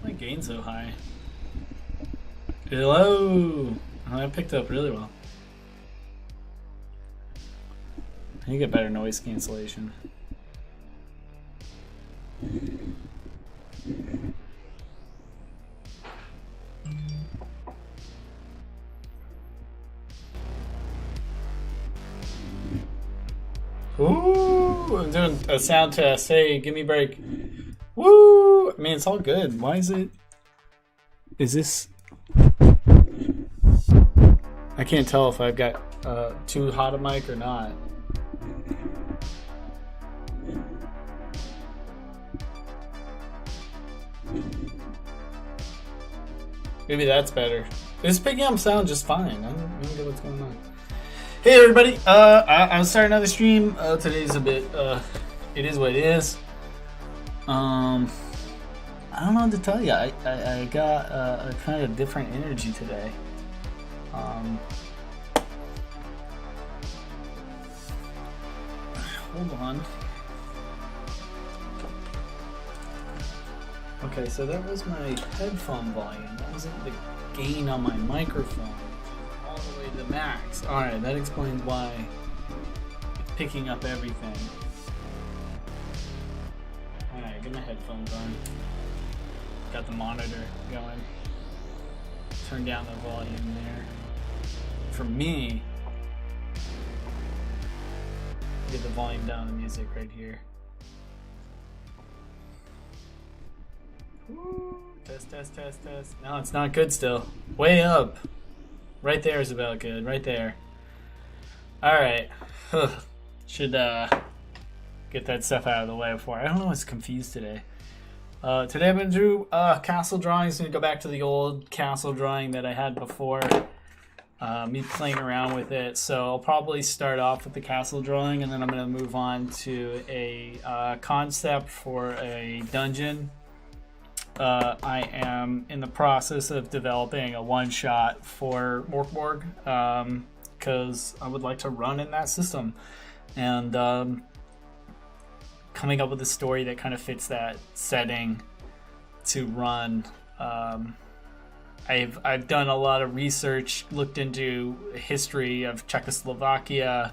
My gain so high. Hello! Oh, that picked up really well. I need to get better noise cancellation. Ooh! I'm doing a sound test. Hey, give me a break. Woo! I mean, it's all good. Why is it... Is this... I can't tell if I've got too hot a mic or not. Maybe that's better. It's picking up sound just fine. I don't get what's going on. Hey everybody! I'm starting another stream. Today's a bit... it is what it is. I don't know what to tell you. I got a kind of different energy today. Hold on. Okay, so that was my headphone volume. That wasn't the gain on my microphone. All the way to the max. Alright, that explains why it's picking up everything. Alright, get my headphones on. Got the monitor going. Turn down the volume there. For me, get the volume down on the music right here. Woo, test, test, test, test. No, it's not good still. Way up. Right there is about good. Right there. Alright. Should get that stuff out of the way before. I don't know, I was confused today. Today I'm going to do castle drawings. I'm going to go back to the old castle drawing that I had before. Me playing around with it. So I'll probably start off with the castle drawing and then I'm going to move on to a concept for a dungeon. I am in the process of developing a one-shot for Morkborg because I would like to run in that system. And coming up with a story that kind of fits that setting to run. I've done a lot of research, looked into history of Czechoslovakia,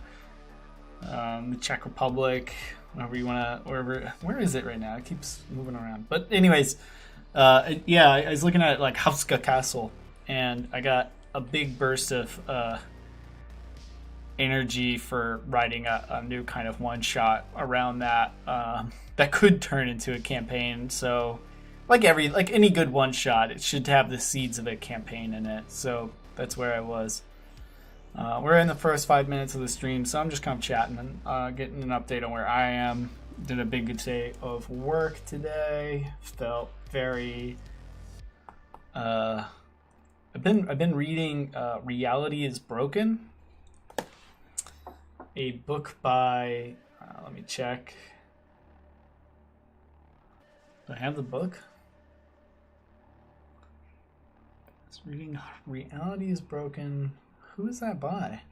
the Czech Republic, wherever you want to, where is it right now? It keeps moving around. But anyways, yeah, I was looking at like Hauska Castle, and I got a big burst of energy for writing a new kind of one shot around that that could turn into a campaign. So like any good one shot, it should have the seeds of a campaign in it. So that's where I was. We're in the first 5 minutes of the stream, so I'm just kind of chatting and getting an update on where I am. Did a big day of work today. Felt very I've been reading Reality is Broken, a book by let me check. Do I have the book? I was reading Reality is Broken. Who is that by?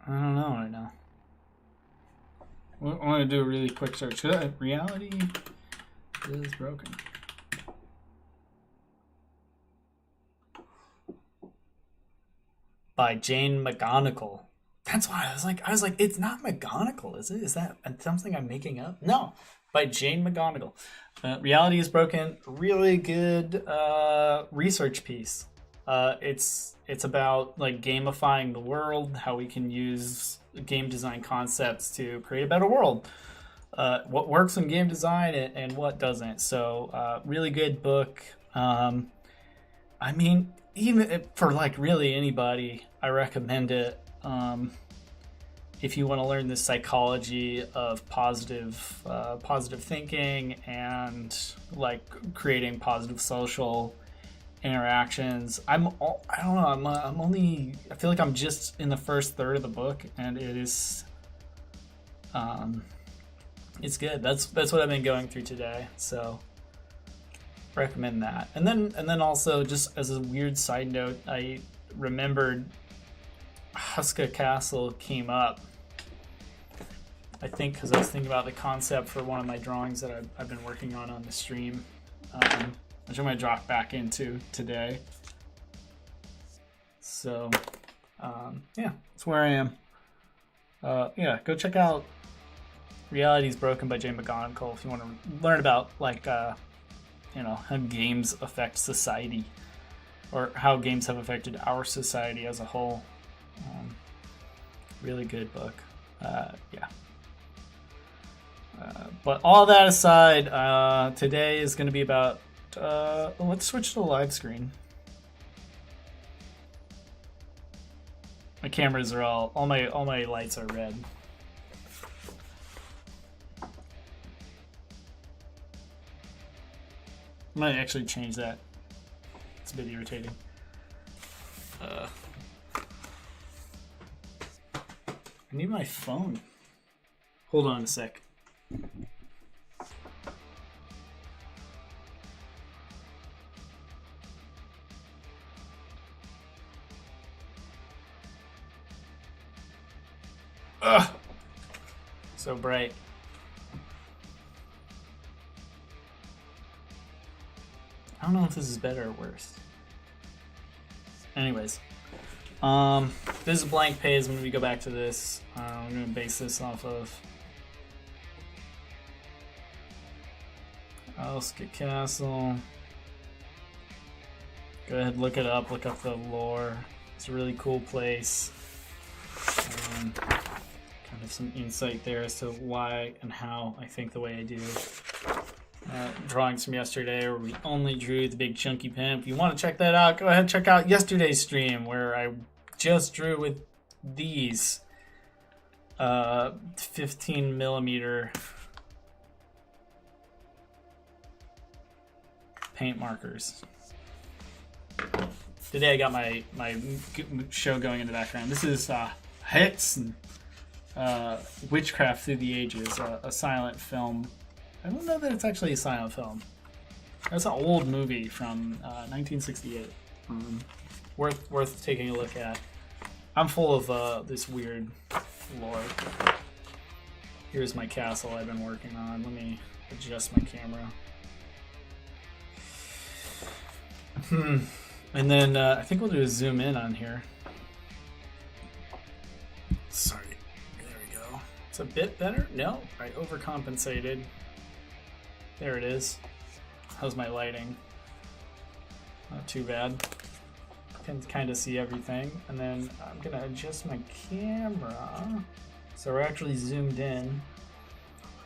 I don't know right now. I want to do a really quick search. Reality is Broken. By Jane McGonigal. That's why I was like, it's not McGonigal, is it? Is that something I'm making up? No, by Jane McGonigal. Reality is Broken. Really good research piece. It's about like gamifying the world, how we can use game design concepts to create a better world. What works in game design and what doesn't. So really good book. I mean, even for like really anybody, I recommend it. If you want to learn the psychology of positive thinking and like creating positive social interactions. I don't know. I feel like I'm just in the first third of the book, and it is, it's good. That's what I've been going through today. So recommend that. And then also, just as a weird side note, I remembered Hauska Castle came up I think because I was thinking about the concept for one of my drawings that I've been working on the stream, which I'm going to drop back into today. So, yeah, that's where I am. Yeah, go check out Reality is Broken by Jane McGonigal if you want to learn about, like, you know, how games affect society, or how games have affected our society as a whole. Really good book. Yeah. But all that aside, today is going to be about. Let's switch to the live screen. My cameras are all my lights are red. I might actually change that. It's a bit irritating. I need my phone. Hold on a sec. Ugh! So bright. I don't know if this is better or worse. Anyways. This is a blank page. When we go back to this, I'm going to base this off of Alska Castle. Go ahead, look it up. Look up the lore. It's a really cool place. Kind of some insight there as to why and how I think the way I do. Drawings from yesterday where we only drew the big chunky pen. If you want to check that out, go ahead and check out yesterday's stream where I just drew with these 15 millimeter paint markers. Today I got my show going in the background. This is Hits and Witchcraft Through the Ages, a silent film. I don't know that it's actually a silent film. That's an old movie from 1968. Worth taking a look at. I'm full of this weird lore. Here's my castle I've been working on. Let me adjust my camera. And then I think we'll do a zoom in on here. Sorry. There we go. It's a bit better? No, I overcompensated. There it is. How's my lighting? Not too bad. Can kind of see everything. And then I'm gonna adjust my camera so we're actually zoomed in. And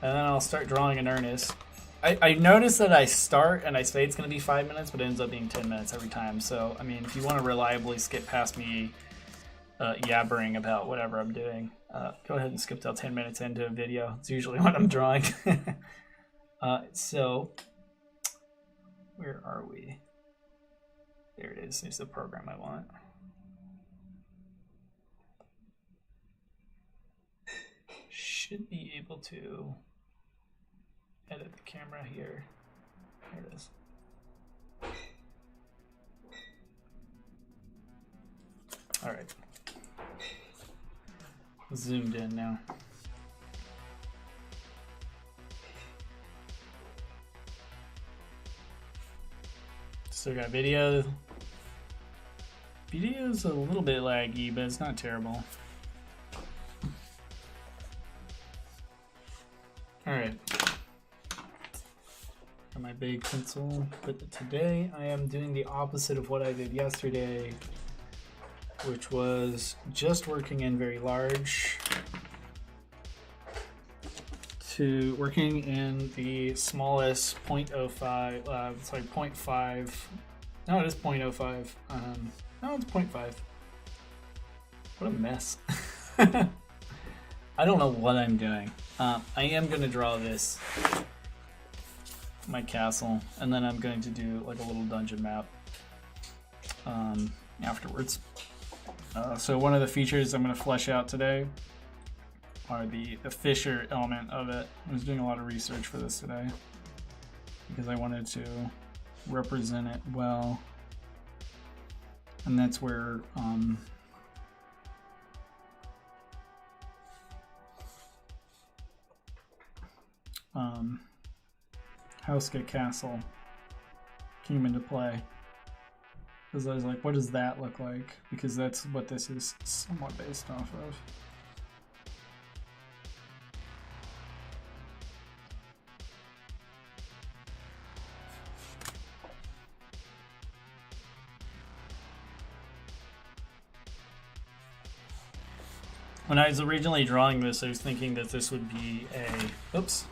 then I'll start drawing in earnest. I noticed that I start and I say it's gonna be 5 minutes, but it ends up being 10 minutes every time. So I mean, if you want to reliably skip past me yabbering about whatever I'm doing, go ahead and skip till 10 minutes into a video. It's usually what I'm drawing. So where are we? There it is. There's the program I want. Should be able to edit the camera here. There it is. All right. Zoomed in now. Still got video. Video's a little bit laggy, but it's not terrible. Alright. Got my big pencil. But today I am doing the opposite of what I did yesterday, which was just working in very large to working in the smallest 0.05, sorry, 0.5. No, it is 0.05. No, it's 0.5. What a mess. I don't know what I'm doing. I am going to draw this, my castle, and then I'm going to do like a little dungeon map afterwards. So one of the features I'm going to flesh out today are the Fisher element of it. I was doing a lot of research for this today because I wanted to represent it well, and that's where Hauska Castle came into play. Because I was like, what does that look like? Because that's what this is somewhat based off of. When I was originally drawing this, I was thinking that this would be a... Oops.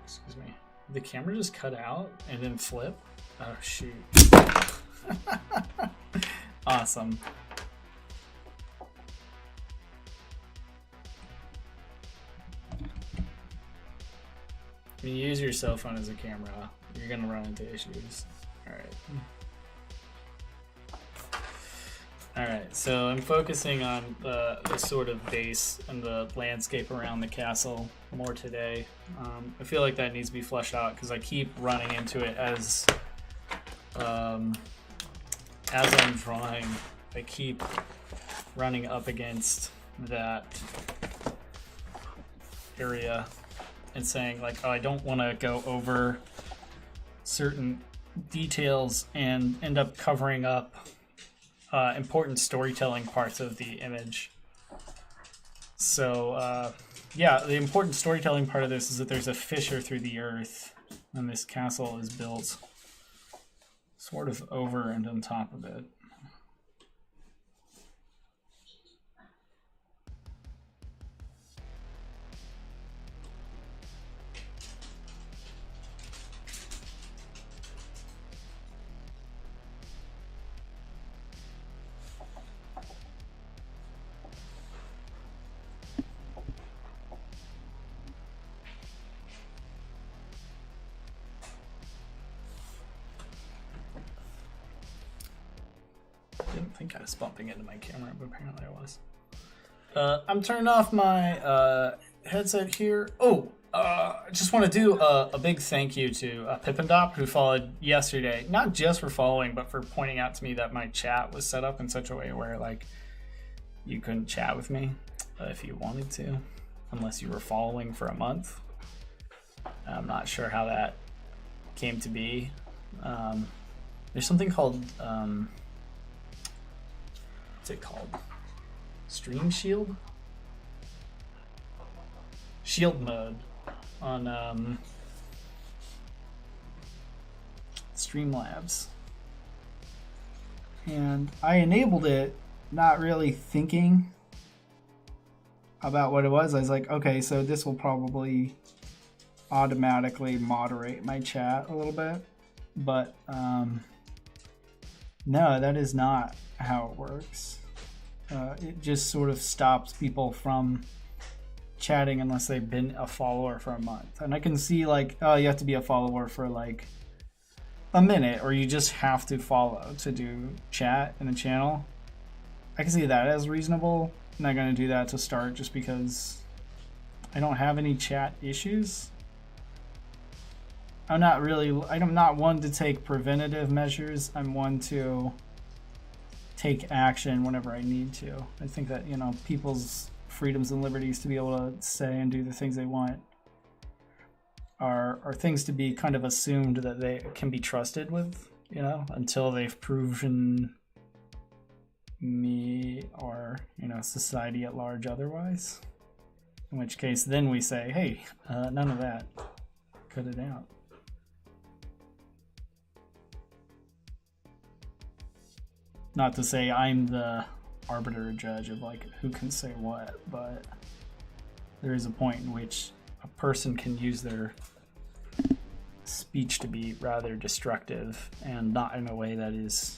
Excuse me. Did the camera just cut out and then flip? Oh, shoot. Awesome. When you use your cell phone as a camera, you're gonna run into issues. Alright, so I'm focusing on the sort of base and the landscape around the castle more today. I feel like that needs to be fleshed out because I keep running into it as I'm drawing. I keep running up against that area and saying like, oh, I don't want to go over certain details and end up covering up important storytelling parts of the image. So yeah, the important storytelling part of this is that there's a fissure through the earth and this castle is built sort of over and on top of it. I didn't think I was bumping into my camera, but apparently I was. I'm turning off my headset here. Oh, I just want to do a big thank you to Pippendop, who followed yesterday. Not just for following, but for pointing out to me that my chat was set up in such a way where, like, you couldn't chat with me if you wanted to, unless you were following for a month. I'm not sure how that came to be. There's something called... what's it called? Stream Shield? Shield mode on Streamlabs. And I enabled it not really thinking about what it was. I was like, okay, so this will probably automatically moderate my chat a little bit. But no, that is not how it works. It just sort of stops people from chatting unless they've been a follower for a month. And I can see like, oh, you have to be a follower for like a minute, or you just have to follow to do chat in the channel. I can see that as reasonable. I'm not going to do that to start just because I don't have any chat issues. I'm not one to take preventative measures. I'm one to take action whenever I need to. I think that, you know, people's freedoms and liberties to be able to say and do the things they want are things to be kind of assumed that they can be trusted with, you know, until they've proven me or, you know, society at large otherwise. In which case, then we say, hey, none of that. Cut it out. Not to say I'm the arbiter or judge of like who can say what, but there is a point in which a person can use their speech to be rather destructive and not in a way that is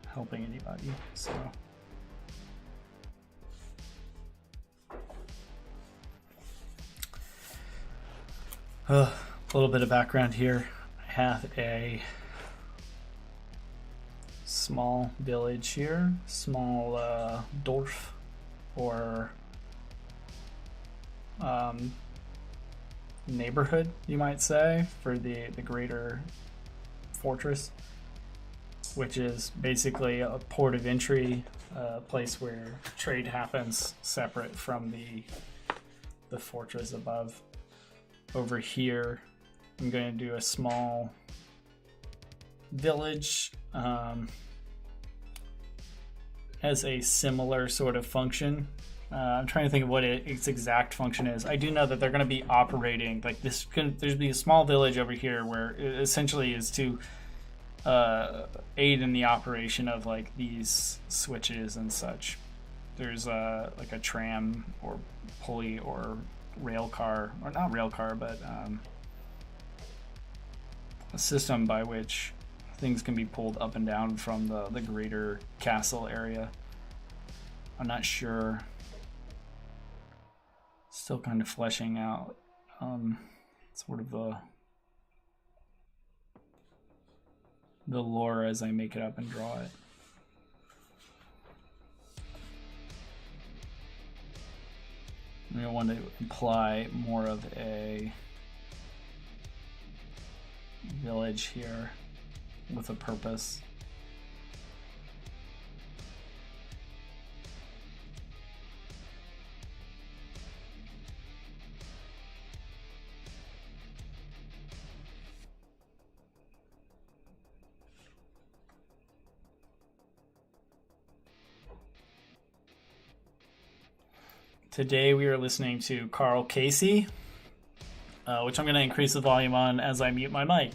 helping anybody. So a little bit of background here. I have a small village here, small dorf, or neighborhood, you might say, for the greater fortress. which is basically a port of entry, a place where trade happens separate from the fortress above. Over here, I'm going to do a small village. Has a similar sort of function. I'm trying to think of what its exact function is. I do know that they're going to be operating like this. There's be a small village over here where it essentially is to aid in the operation of like these switches and such. There's like a tram or pulley or rail car, or not rail car, but a system by which things can be pulled up and down from the greater castle area. I'm not sure. Still kind of fleshing out sort of the lore as I make it up and draw it. I want to imply more of a village here with a purpose. Today we are listening to Carl Casey, which I'm going to increase the volume on as I mute my mic.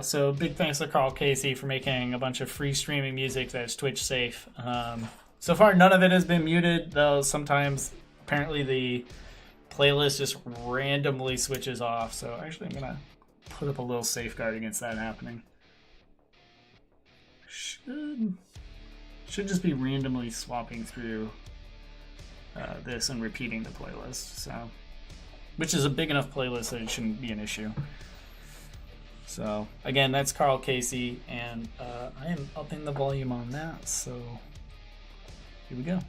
So big thanks to Carl Casey for making a bunch of free streaming music that is Twitch safe. So far none of it has been muted, though sometimes apparently the playlist just randomly switches off. So actually I'm going to put up a little safeguard against that happening. Should just be randomly swapping through this and repeating the playlist, so which is a big enough playlist that it shouldn't be an issue. So again, that's Carl Casey, and I am upping the volume on that, so here we go.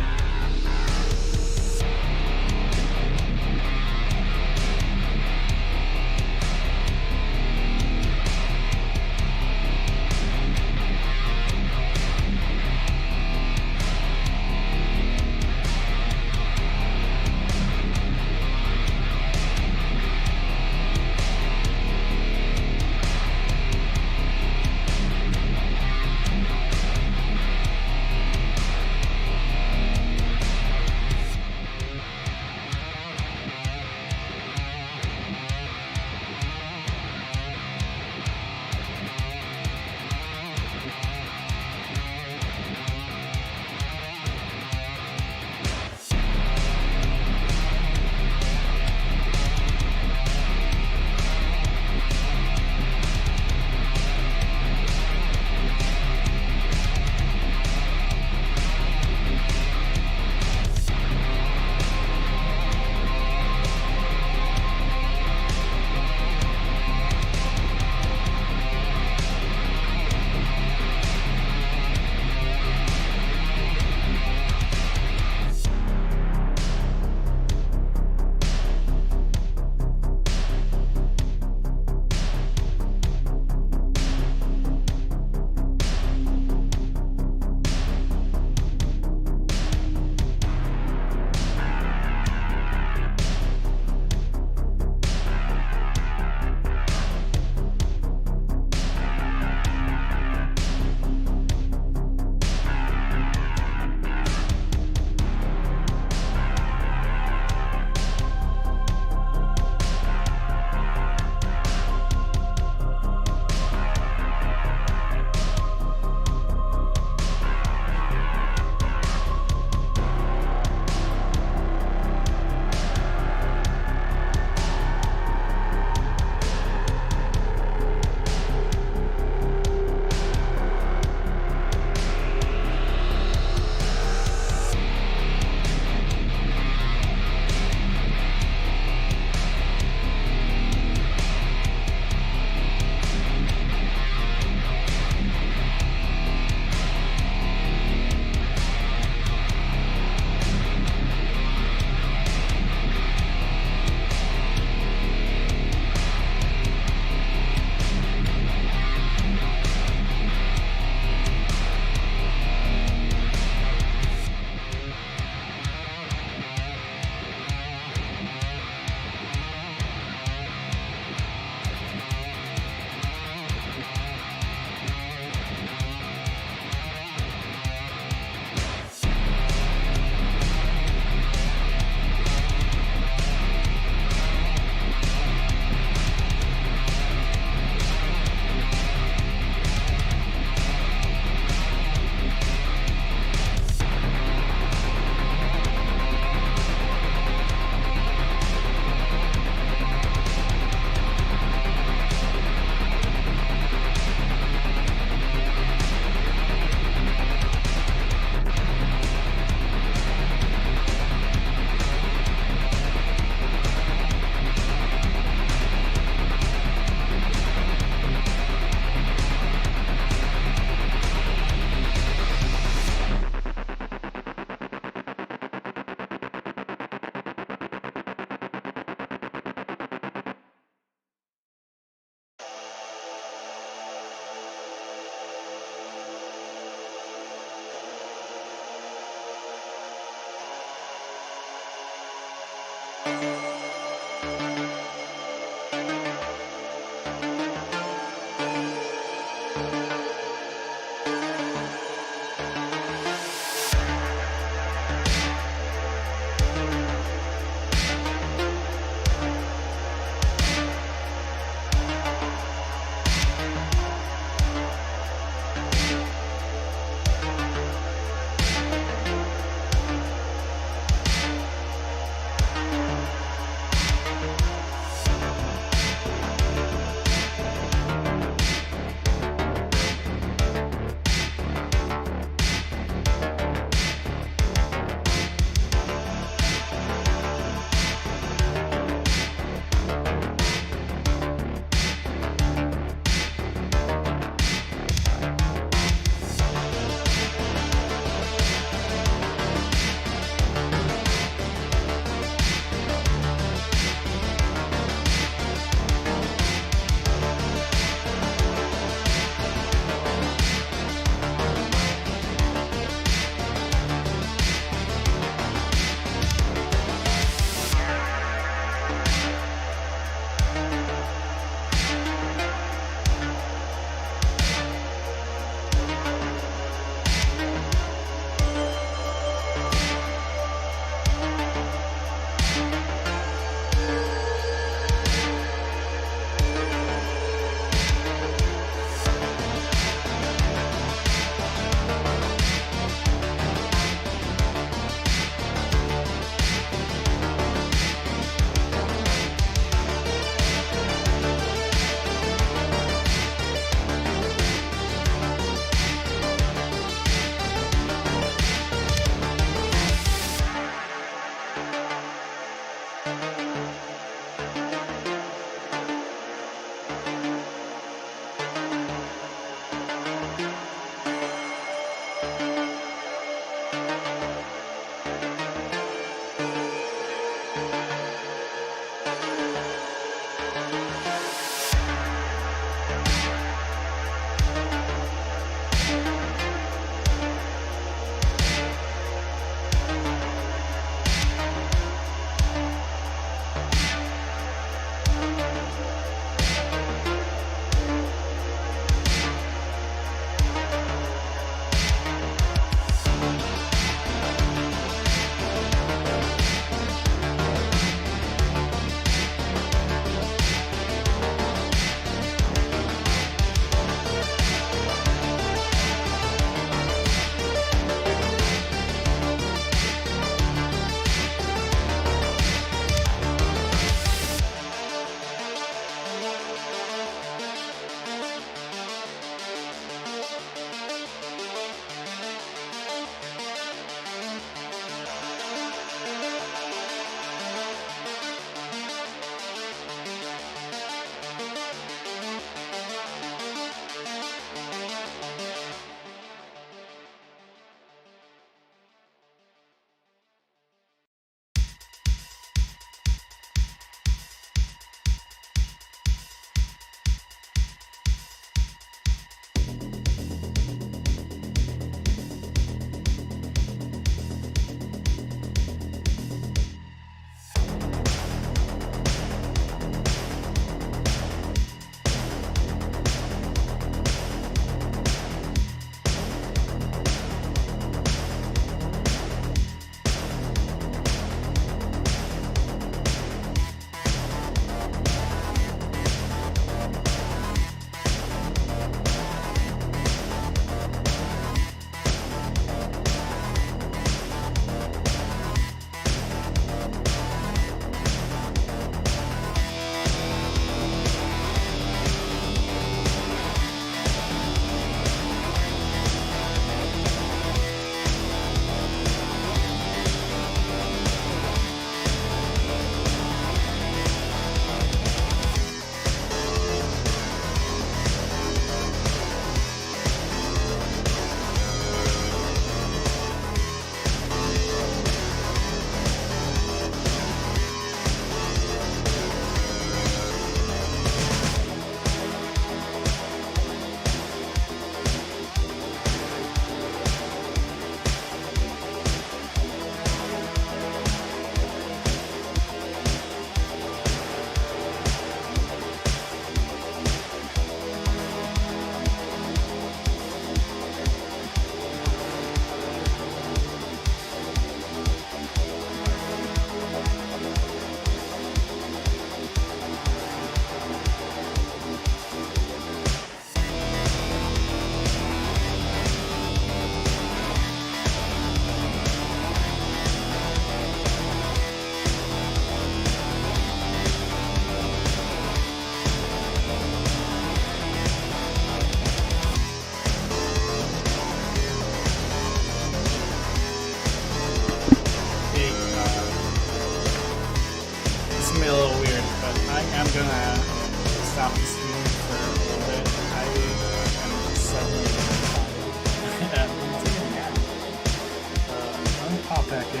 back in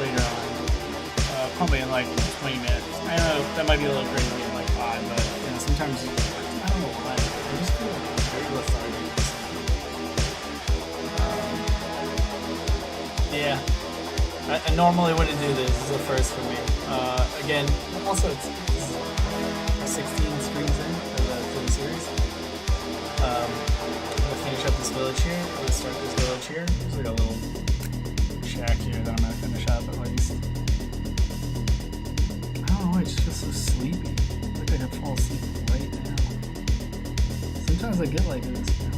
later on. Probably in like 20 minutes. I don't know, that might be a little crazy in like 5, but you know, sometimes I don't know why. I just feel very lethargic. Yeah. I normally wouldn't do this. This is a first for me. Again, also it's 16 streams in for the series. I'm gonna finish up this village here. I'm gonna start this village here. There's like a little shack here that I'm gonna finish up at least. I don't know, I just feel so sleepy. I look like I could fall asleep right now. Sometimes I get like this, you know.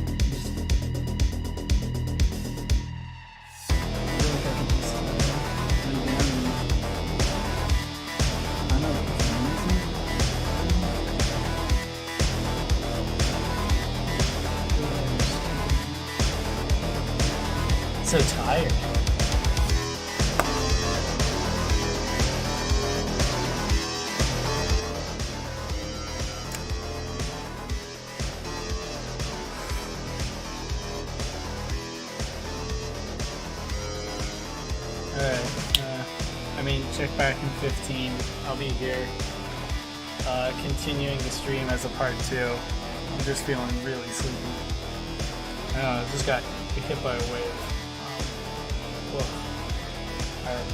So tired. Alright, I mean, check back in 15. I'll be here continuing the stream as a part 2. I'm just feeling really sleepy. I don't know, I just got hit by a wave. Alright.